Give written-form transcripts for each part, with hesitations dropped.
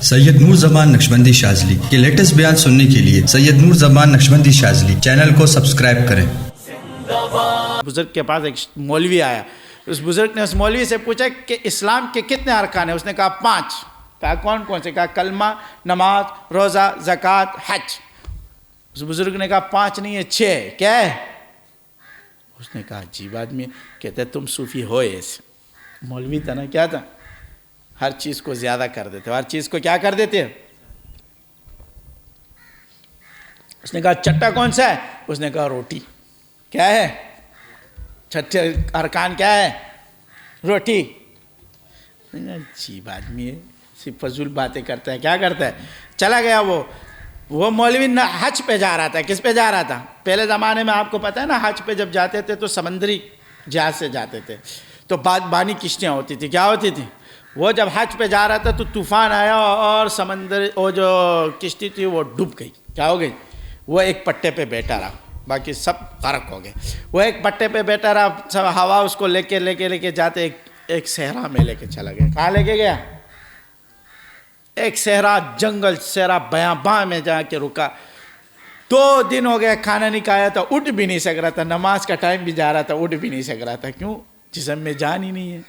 سید نور زمان نقشبندی شاذلی کے لیٹسٹ بیان سننے کے لیے سید نور زمان نقشبندی شاذلی چینل کو سبسکرائب کریں۔ بزرگ کے پاس ایک مولوی آیا، اس بزرگ نے اس مولوی سے پوچھا کہ اسلام کے کتنے ارکان ہیں؟ اس نے کہا 5۔ کہا کون کون سے؟ کہا کلمہ، نماز، روزہ، زکوٰۃ، حج۔ اس بزرگ نے کہا 5 نہیں ہے 6۔ کیا ہے؟ اس نے کہا عجیب آدمی ہے، کہتے تم صوفی ہو ایسے۔ مولوی تھا نا، کیا تھا؟ ہر چیز کو زیادہ کر دیتے، ہر چیز کو کیا کر دیتے؟ اس نے کہا چٹا کون سا ہے؟ اس نے کہا روٹی۔ کیا ہے؟ چھٹے ارکان کیا ہے؟ روٹی۔ عجیب آدمی ہے، صرف فضول باتیں کرتا ہے۔ کیا کرتا ہے؟ چلا گیا وہ مولوی حج پہ جا رہا تھا۔ کس پہ جا رہا تھا؟ پہلے زمانے میں آپ کو پتہ ہے نا، حج پہ جب جاتے تھے تو سمندری جہاز سے جاتے تھے، تو بانی کشتیاں ہوتی تھی۔ کیا ہوتی تھی؟ وہ جب حج پہ جا رہا تھا تو طوفان آیا اور وہ جو کشتی تھی وہ ڈوب گئی۔ کیا ہو گئی؟ وہ ایک پٹے پہ بیٹھا رہا، باقی سب غرق ہو گئے۔ وہ ایک پٹے پہ بیٹھا رہا، سب ہوا اس کو لے کے جاتے ایک صحرا میں لے کے چلا گیا۔ کہاں لے کے گیا؟ ایک صحرا، جنگل صحرا بیاباں میں جا کے رکا۔ 2 دن ہو گئے، کھانا نہیں کھایا تھا، اٹھ بھی نہیں سک رہا تھا، نماز کا ٹائم بھی جا رہا تھا، اٹھ بھی نہیں سک رہا تھا۔ کیوں؟ جسم میں جان ہی نہیں ہے۔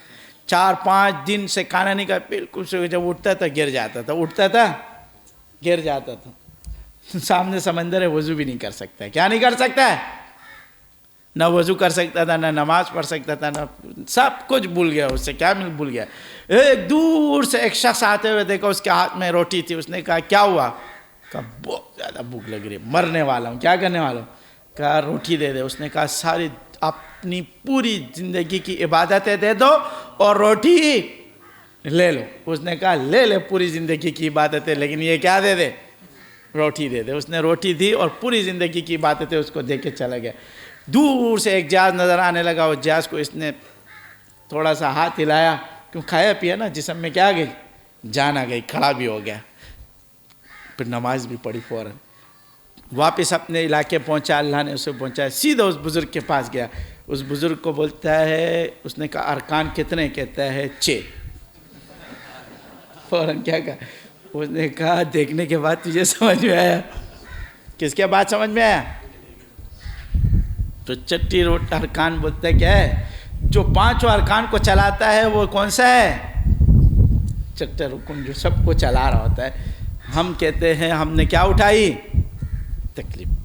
4-5 دن سے کھانا نہیں کھایا، بالکل سے جب اٹھتا تھا گر جاتا تھا، اٹھتا تھا گر جاتا تھا۔ سامنے سمندر ہے، وضو بھی نہیں کر سکتا ہے۔ کیا نہیں کر سکتا ہے؟ نہ وضو کر سکتا تھا، نہ نماز پڑھ سکتا تھا، نہ سب کچھ بھول گیا۔ اس سے کیا بھول گیا؟ ایک دور سے ایک شخص آتے ہوئے دیکھا، اس کے ہاتھ میں روٹی تھی۔ اس نے کہا کیا ہوا؟ کہا بہت زیادہ بھوک لگ رہی ہے، مرنے والا ہوں۔ کیا کرنے والا ہوں؟ کہا روٹی دے دے۔ اس نے کہا ساری اپنی پوری زندگی کی عبادتیں دے دو اور روٹی لے لو۔ اس نے کہا لے لے پوری زندگی کی عبادتیں، لیکن یہ کیا دے دے؟ روٹی دے دے۔ اس نے روٹی دی اور پوری زندگی کی عبادتیں اس کو دے کے چلا گیا۔ دور سے ایک جہاز نظر آنے لگا، اس جہاز کو اس نے تھوڑا سا ہاتھ ہلایا، کیوں کھایا پیا نا، جسم میں کیا گئی؟ جان آ گئی، کھڑا بھی ہو گیا۔ پھر نماز بھی پڑھی فوراً، واپس اپنے علاقے پہنچا، اللہ نے اسے پہنچایا، سیدھا اس بزرگ کے پاس گیا۔ اس بزرگ کو بولتا ہے، اس نے کہا ارکان کتنے؟ کہتا ہے 6۔ فوراً کیا کہا؟ اس نے کہا دیکھنے کے بعد تجھے سمجھ میں آیا؟ کس کے بعد سمجھ میں آیا؟ تو چٹی روٹ ارکان بولتا ہے کیا ہے؟ جو 5 ارکان کو چلاتا ہے وہ کون سا ہے؟ چٹا رکن جو سب کو چلا رہا ہوتا ہے۔ ہم کہتے ہیں ہم نے کیا اٹھائی؟ تکلیف۔